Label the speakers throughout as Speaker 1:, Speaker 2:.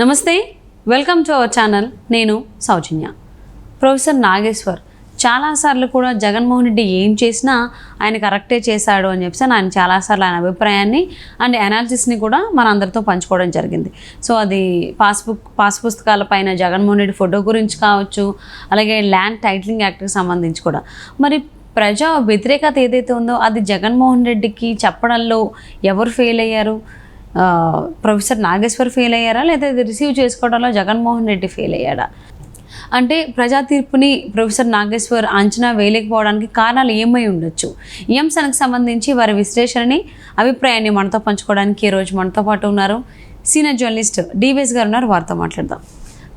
Speaker 1: నమస్తే, welcome to our channel. నేను సౌజన్య. Professor Nageshwar చాలాసార్లు కూడా జగన్మోహన్ రెడ్డి ఏం చేసినా ఆయన కరెక్టే చేశాడు అని చెప్పేసి ఆయన చాలాసార్లు ఆయన అభిప్రాయాన్ని అండ్ అనాలిసిస్ని కూడా మన అందరితో పంచుకోవడం జరిగింది. సో అది పాస్ పుస్తకాల పైన జగన్మోహన్ రెడ్డి ఫోటో గురించి కావచ్చు, అలాగే ల్యాండ్ టైటిలింగ్ యాక్ట్కి సంబంధించి కూడా. మరి ప్రజా వ్యతిరేకత ఏదైతే ఉందో అది జగన్మోహన్ రెడ్డికి చెప్పడంలో ఎవరు ఫెయిల్ అయ్యారు? ప్రొఫెసర్ నాగేశ్వర్ ఫెయిల్ అయ్యారా, లేదా రిసీవ్ చేసుకోవడంలో జగన్మోహన్ రెడ్డి ఫెయిల్ అయ్యాడా? అంటే ప్రజా తీర్పుని ప్రొఫెసర్ నాగేశ్వర్ అంచనా వేయలేకపోవడానికి కారణాలు ఏమై ఉండొచ్చు? ఈ అంశానికి సంబంధించి వారి విశ్లేషణని, అభిప్రాయాన్ని మనతో పంచుకోవడానికి ఈరోజు మనతో పాటు ఉన్నారు సీనియర్ జర్నలిస్ట్ డివిఎస్ గారు ఉన్నారు. వారితో మాట్లాడదాం.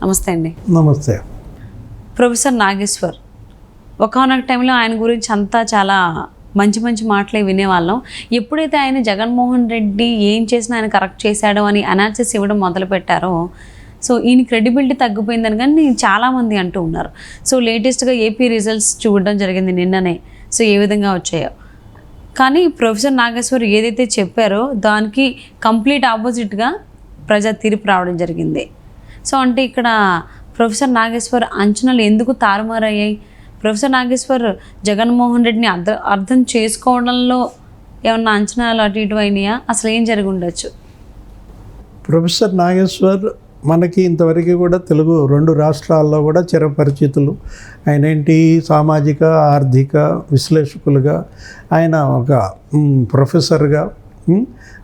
Speaker 1: నమస్తే అండి.
Speaker 2: నమస్తే.
Speaker 1: ప్రొఫెసర్ నాగేశ్వర్, ఒకనొక టైంలో ఆయన గురించి అంతా చాలా మంచి మాటలే వినేవాళ్ళం. ఎప్పుడైతే ఆయన జగన్మోహన్ రెడ్డి ఏం చేసినా ఆయన కరెక్ట్ చేశాడో అని అనాలిసిస్ ఇవ్వడం మొదలుపెట్టారో, సో ఈయన క్రెడిబిలిటీ తగ్గిపోయిందని కానీ చాలామంది అంటూ ఉన్నారు. సో లేటెస్ట్గా ఏపీ రిజల్ట్స్ చూడడం జరిగింది నిన్ననే. సో ఏ విధంగా వచ్చాయో, కానీ ప్రొఫెసర్ నాగేశ్వర్ ఏదైతే చెప్పారో దానికి కంప్లీట్ ఆపోజిట్గా ప్రజా తీర్పు రావడం జరిగింది. సో అంటే ఇక్కడ ప్రొఫెసర్ నాగేశ్వర్ అంచనాలు ఎందుకు తారుమారయ్యాయి? ప్రొఫెసర్ నాగేశ్వర్ జగన్మోహన్ రెడ్డిని అర్థం చేసుకోవడంలో ఏమన్నా అంచనాలు అటు ఇటు అయినాయా? అసలు ఏం జరిగి ఉండొచ్చు?
Speaker 2: ప్రొఫెసర్ నాగేశ్వర్ మనకి ఇంతవరకు కూడా తెలుగు 2 రాష్ట్రాల్లో కూడా చిరపరిచితులు. ఆయన ఏంటి, సామాజిక ఆర్థిక విశ్లేషకులుగా, ఆయన ఒక ప్రొఫెసర్గా,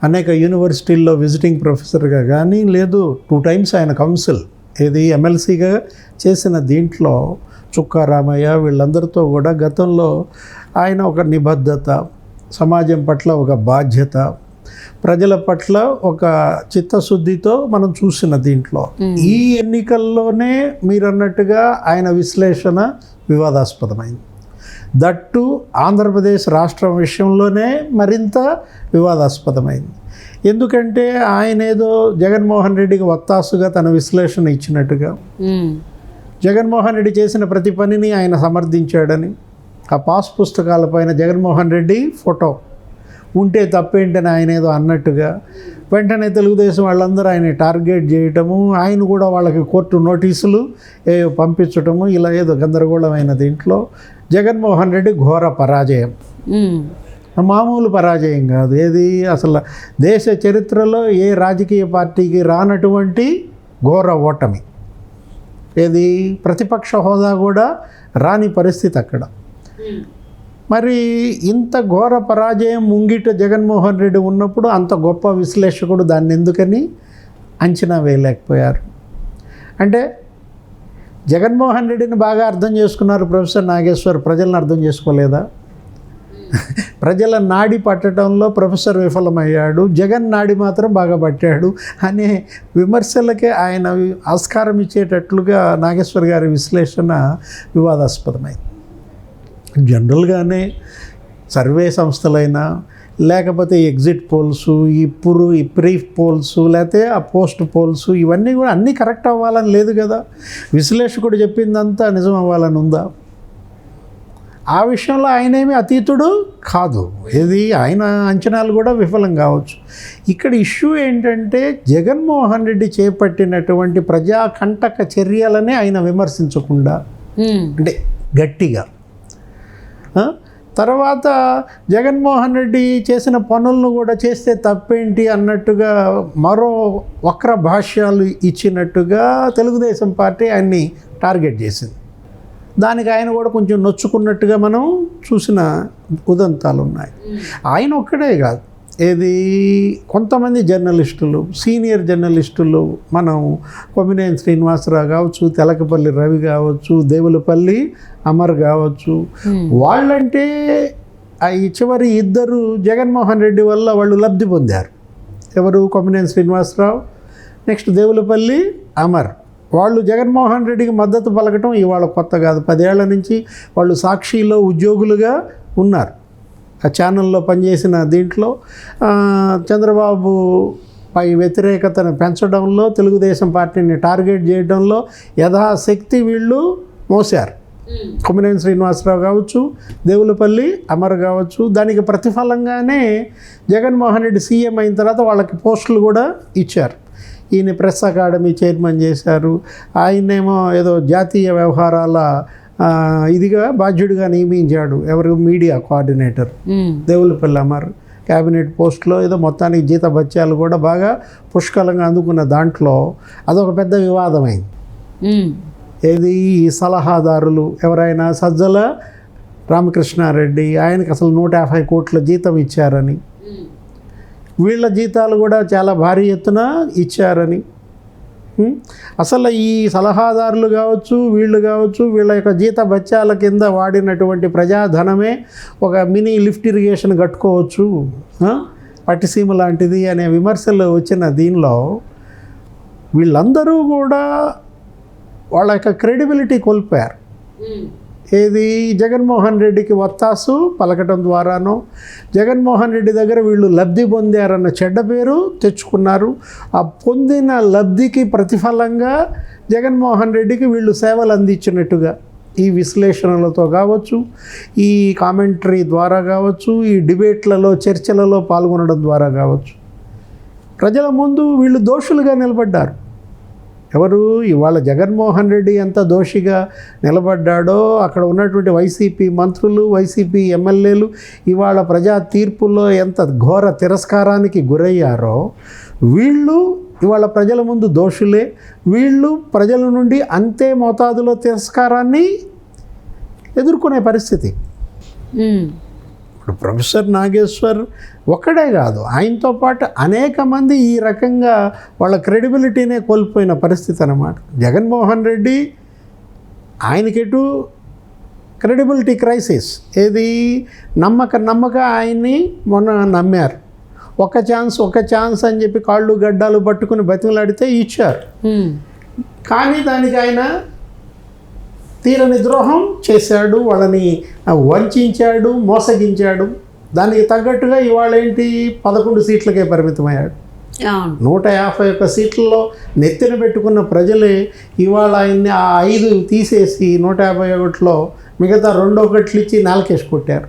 Speaker 2: అనేక యూనివర్సిటీల్లో విజిటింగ్ ప్రొఫెసర్గా కానీ, లేదు 2 times ఆయన కౌన్సిల్ ఎమ్మెల్సీగా చేసిన దీంట్లో చుక్కా రామయ్య వీళ్ళందరితో కూడా గతంలో ఆయన ఒక నిబద్ధత, సమాజం పట్ల ఒక బాధ్యత, ప్రజల పట్ల ఒక చిత్తశుద్ధితో మనం చూసిన దీంట్లో ఈ ఎన్నికల్లోనే మీరన్నట్టుగా ఆయన విశ్లేషణ వివాదాస్పదమైంది. దట్టు ఆంధ్రప్రదేశ్ రాష్ట్రం విషయంలోనే మరింత వివాదాస్పదమైంది. ఎందుకంటే ఆయన ఏదో జగన్మోహన్ రెడ్డికి వత్తాసుగా తన విశ్లేషణ ఇచ్చినట్టుగా, జగన్మోహన్ రెడ్డి చేసిన ప్రతి పనిని ఆయన సమర్థించాడని, ఆ పాస్ పుస్తకాలపైన జగన్మోహన్ రెడ్డి ఫోటో ఉంటే తప్పేంటని ఆయన ఏదో అన్నట్టుగా వెంటనే తెలుగుదేశం వాళ్ళందరూ ఆయన టార్గెట్ చేయటము, ఆయన కూడా వాళ్ళకి కోర్టు నోటీసులు పంపించటము, ఇలా ఏదో గందరగోళమైన దీంట్లో జగన్మోహన్ రెడ్డి ఘోర పరాజయం. మామూలు పరాజయం కాదు, అసలు దేశ చరిత్రలో ఏ రాజకీయ పార్టీకి రానటువంటి ఘోర ఓటమి. ప్రతిపక్ష హోదా కూడా రాని పరిస్థితి అక్కడ. మరి ఇంత ఘోర పరాజయం ముంగిట జగన్మోహన్ రెడ్డి ఉన్నప్పుడు అంత గొప్ప విశ్లేషకుడు దాన్ని ఎందుకని అంచనా వేయలేకపోయారు? అంటే జగన్మోహన్ రెడ్డిని బాగా అర్థం చేసుకున్నారు ప్రొఫెసర్ నాగేశ్వర్, ప్రజలను అర్థం చేసుకోలేదా? ప్రజల నాడి పట్టడంలో ప్రొఫెసర్ విఫలమయ్యాడు, జగన్ నాడి మాత్రం బాగా పట్టాడు అనే విమర్శలకే ఆయన ఆస్కారం ఇచ్చేటట్లుగా నాగేశ్వర్ గారి విశ్లేషణ వివాదాస్పదమైంది. జనరల్గానే సర్వే సంస్థలైనా, లేకపోతే ఎగ్జిట్ పోల్స్, ఈ ప్రీ పోల్స్, లేకపోతే ఆ పోస్ట్ పోల్స్, ఇవన్నీ కూడా అన్నీ కరెక్ట్ అవ్వాలని లేదు కదా. విశ్లేషకుడు చెప్పిందంతా నిజం అవ్వాలని ఉందా? ఆ విషయంలో ఆయనేమి అతీతుడు కాదు. ఆయన అంచనాలు కూడా విఫలం కావచ్చు. ఇక్కడ ఇష్యూ ఏంటంటే జగన్మోహన్ రెడ్డి చేపట్టినటువంటి ప్రజాకంటక చర్యలనే ఆయన విమర్శించకుండా, అంటే గట్టిగా, తర్వాత జగన్మోహన్ రెడ్డి చేసిన పనులను కూడా చేస్తే తప్పేంటి అన్నట్టుగా మరో వక్ర భాష్యాలు ఇచ్చినట్టుగా తెలుగుదేశం పార్టీ ఆయన్ని టార్గెట్ చేసింది. దానికి ఆయన కూడా కొంచెం నొచ్చుకున్నట్టుగా మనం చూసిన ఉదంతాలు ఉన్నాయి. ఆయన ఒక్కడే కాదు, కొంతమంది జర్నలిస్టులు, సీనియర్ జర్నలిస్టులు, మనం కొమ్మినేని శ్రీనివాసరావు కావచ్చు, తెలకపల్లి రవి కావచ్చు, దేవులపల్లి అమర్ కావచ్చు, వాళ్ళంటే ఈ చివరి 2 జగన్మోహన్ రెడ్డి వల్ల వాళ్ళు లబ్ధి పొందారు. ఎవరు? కొమ్మినేని శ్రీనివాసరావు, నెక్స్ట్ దేవులపల్లి అమర్. వాళ్ళు జగన్మోహన్ రెడ్డికి మద్దతు పలకటం ఇవాళ కొత్త కాదు. 10 ఏళ్ల నుంచి వాళ్ళు సాక్షిలో ఉద్యోగులుగా ఉన్నారు. ఆ ఛానల్లో పనిచేసిన దీంట్లో చంద్రబాబు పై వ్యతిరేకతను పెంచడంలో, తెలుగుదేశం పార్టీని టార్గెట్ చేయడంలో యథాశక్తి వీళ్ళు మోసారు. కొమ్మినేని శ్రీనివాసరావు కావచ్చు, దేవులపల్లి అమర్ కావచ్చు. దానికి ప్రతిఫలంగానే జగన్మోహన్ రెడ్డి సీఎం అయిన తర్వాత వాళ్ళకి పోస్టులు కూడా ఇచ్చారు. ఈయన ప్రెస్ అకాడమీ చైర్మన్ చేశారు. ఆయనేమో ఏదో జాతీయ వ్యవహారాల ఇదిగా బాధ్యుడిగా నియమించాడు. ఎవరు? Media coordinator Devulapalli Amar. Cabinet పోస్ట్లో ఏదో మొత్తానికి జీతభత్యాలు కూడా బాగా పుష్కలంగా అందుకున్న దాంట్లో అదొక పెద్ద వివాదమైంది. ఏది? ఈ సలహాదారులు ఎవరైనా సజ్జల రామకృష్ణారెడ్డి, ఆయనకి అసలు 150 కోట్ల జీతం ఇచ్చారని, వీళ్ళ జీతాలు కూడా చాలా భారీ ఎత్తున ఇచ్చారని, అసలు ఈ సలహాదారులు కావచ్చు, వీళ్ళు కావచ్చు, వీళ్ళ యొక్క జీత బత్యాల కింద వాడినటువంటి ప్రజాధనమే ఒక మినీ లిఫ్ట్ ఇరిగేషన్ కట్టుకోవచ్చు, పట్టిసీమ లాంటిది అనే విమర్శలు వచ్చిన దీనిలో వీళ్ళందరూ కూడా వాళ్ళ యొక్క క్రెడిబిలిటీ కోల్పోయారు. ఏది? జగన్మోహన్ రెడ్డికి వత్తాసు పలకటం ద్వారానో, జగన్మోహన్ రెడ్డి దగ్గర వీళ్ళు లబ్ధి పొందారన్న చెడ్డ పేరు తెచ్చుకున్నారు. ఆ పొందిన లబ్ధికి ప్రతిఫలంగా జగన్మోహన్ రెడ్డికి వీళ్ళు సేవలు అందించినట్టుగా ఈ విశ్లేషణలతో కావచ్చు, ఈ కామెంటరీ ద్వారా కావచ్చు, ఈ డిబేట్లలో చర్చలలో పాల్గొనడం ద్వారా కావచ్చు, ప్రజల ముందు వీళ్ళు దోషులుగా నిలబడ్డారు. ఎవరు? ఇవాళ జగన్మోహన్ రెడ్డి ఎంత దోషిగా నిలబడ్డాడో అక్కడ ఉన్నటువంటి వైసీపీ మంత్రులు, వైసీపీ ఎమ్మెల్యేలు ఇవాళ ప్రజా తీర్పుల్లో ఎంత ఘోర తిరస్కారానికి గురయ్యారో వీళ్ళు ఇవాళ ప్రజల ముందు దోషులే. వీళ్ళు ప్రజల నుండి అంతే మోతాదులో తిరస్కారాన్ని ఎదుర్కొనే పరిస్థితి. ఇప్పుడు ప్రొఫెసర్ నాగేశ్వర్ ఒక్కడే కాదు, ఆయనతో పాటు అనేక మంది ఈ రకంగా వాళ్ళ క్రెడిబిలిటీనే కోల్పోయిన పరిస్థితి అన్నమాట. జగన్మోహన్ రెడ్డి ఆయనకెటు క్రెడిబిలిటీ క్రైసిస్. ఏది? నమ్మక ఆయన్ని మొన్న నమ్మారు. ఒక ఛాన్స్ అని చెప్పి కాళ్ళు గడ్డాలు పట్టుకుని బతిమలాడితే ఇచ్చారు. కానీ దానికి ఆయన తీరని ద్రోహం చేశాడు, వాళ్ళని వంచాడు, మోసగించాడు. దానికి తగ్గట్టుగా ఇవాళ ఏంటి? 11 సీట్లకే పరిమితమయ్యాడు. 151 సీట్లలో నెత్తిన పెట్టుకున్న ప్రజలే ఇవాళ ఆయన్ని ఆ 5 తీసేసి 151లో మిగతా 2 ఇచ్చి నాలుకేసి కొట్టారు.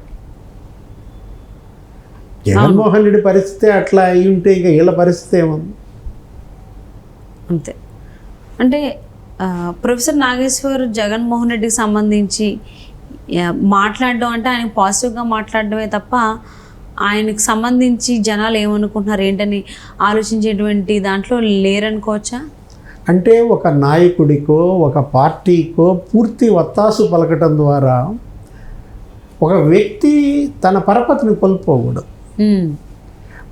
Speaker 2: జగన్మోహన్ రెడ్డి పరిస్థితి అట్లా అయి ఉంటే ఇంకా వీళ్ళ పరిస్థితి ఏముంది?
Speaker 1: అంతే. అంటే ప్రొఫెసర్ నాగేశ్వర్ జగన్మోహన్ రెడ్డికి సంబంధించి మాట్లాడడం అంటే ఆయన పాజిటివ్గా మాట్లాడడమే తప్ప ఆయనకు సంబంధించి జనాలు ఏమనుకుంటున్నారు ఏంటని ఆలోచించేటువంటి దాంట్లో లేరనుకోవచ్చా?
Speaker 2: అంటే ఒక నాయకుడికో ఒక పార్టీకో పూర్తి వత్తాసు పలకటం ద్వారా ఒక వ్యక్తి తన పరపతిని కోల్పోకూడదు.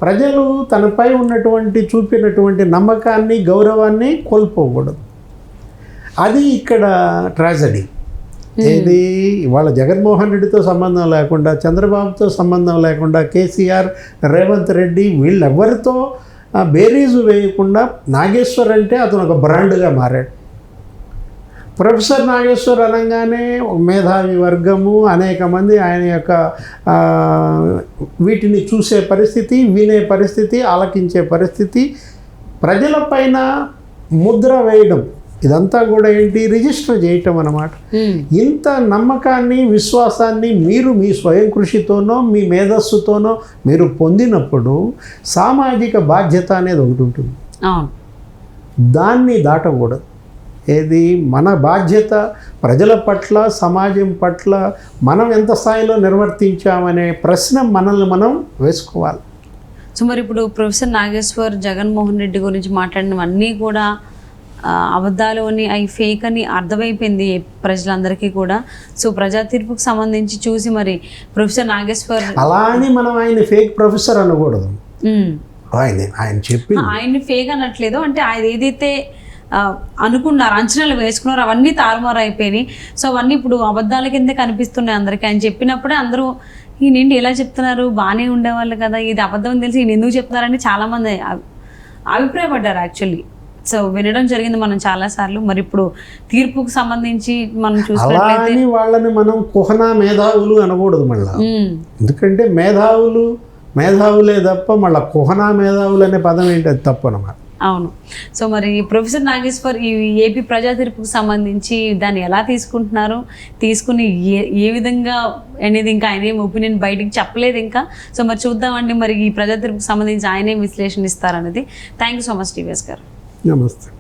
Speaker 2: ప్రజలు తనపై ఉన్నటువంటి చూపినటువంటి నమ్మకాన్ని, గౌరవాన్ని కోల్పోకూడదు. అది ఇక్కడ ట్రాజడీ. ఏది? ఇవాళ జగన్మోహన్ రెడ్డితో సంబంధం లేకుండా, చంద్రబాబుతో సంబంధం లేకుండా, కేసీఆర్, రేవంత్ రెడ్డి వీళ్ళెవ్వరితో బేరీజు వేయకుండా నాగేశ్వర్ అంటే అతను ఒక బ్రాండ్గా మారాడు. ప్రొఫెసర్ నాగేశ్వర్ అనగానే మేధావి వర్గము అనేక మంది ఆయన యొక్క వీటిని చూసే పరిస్థితి, వినే పరిస్థితి, ఆలకించే పరిస్థితి, ప్రజలపైన ముద్ర వేయడం, ఇదంతా కూడా ఏంటి? రిజిస్టర్ చేయటం అన్నమాట. ఇంత నమ్మకాన్ని, విశ్వాసాన్ని మీరు మీ స్వయం కృషితోనో మీ మేధస్సుతోనో మీరు పొందినప్పుడు సామాజిక బాధ్యత అనేది ఒకటి ఉంటుంది. దాన్ని దాటకూడదు. ఏది? మన బాధ్యత ప్రజల పట్ల, సమాజం పట్ల మనం ఎంత స్థాయిలో నిర్వర్తించామనే ప్రశ్న మనల్ని మనం వేసుకోవాలి.
Speaker 1: సో మరి ఇప్పుడు ప్రొఫెసర్ నాగేశ్వర్ జగన్మోహన్ రెడ్డి గురించి మాట్లాడినవన్నీ కూడా అబద్ధాలు అని, అవి ఫేక్ అని అర్థమైపోయింది ప్రజలందరికీ కూడా. సో ప్రజా తీర్పుకు సంబంధించి చూసి మరి ప్రొఫెసర్ నాగేశ్వర్
Speaker 2: అలా అని మనం ఆయన ఫేక్ ప్రొఫెసర్ అనకూడదు. ఆయన చెప్పి
Speaker 1: ఆయన్ని ఫేక్ అనట్లేదు. అంటే ఆయన ఏదైతే అనుకున్నారు, అంచనాలు వేసుకున్నారు, అవన్నీ తారుమారు అయిపోయినాయి. సో అవన్నీ ఇప్పుడు అబద్ధాల కిందే కనిపిస్తున్నాయి అందరికీ. ఆయన చెప్పినప్పుడే అందరూ ఈయనండి ఎలా చెప్తున్నారు, బాగానే ఉండేవాళ్ళు కదా, ఇది అబద్ధం అని తెలిసి ఈయన ఎందుకు చెప్తున్నారని చాలామంది అభిప్రాయపడ్డారు యాక్చువల్లీ. సో వినడం జరిగింది మనం చాలాసార్లు. మరి ఇప్పుడు తీర్పుకు సంబంధించి మనం చూసుకున్నట్లయితే
Speaker 2: వాళ్ళని మనం కుహనా మేధావులు అనకూడదు మళ్ళీ. ఎందుకంటే మేధావులే తప్ప మళ్ళీ కుహనా మేధావులు అనే పదం ఏంటి? అది తప్పు అన్నమాట.
Speaker 1: అవును. సో మరి ప్రొఫెసర్ నాగేశ్వర్ ఈ ఏపీ ప్రజా తీర్పుకు సంబంధించి దాన్ని ఎలా తీసుకుంటున్నారు, తీసుకుని ఏ విధంగా అనేది ఇంకా ఆయన ఏం ఒపీనియన్ బయటికి చెప్పలేదు ఇంకా. సో మరి చూద్దామండి మరి ఈ ప్రజా తీర్పుకు సంబంధించి ఆయన ఏం విశ్లేషణ ఇస్తారనేది. Thank you so much TVS గారు.
Speaker 2: నమస్తే.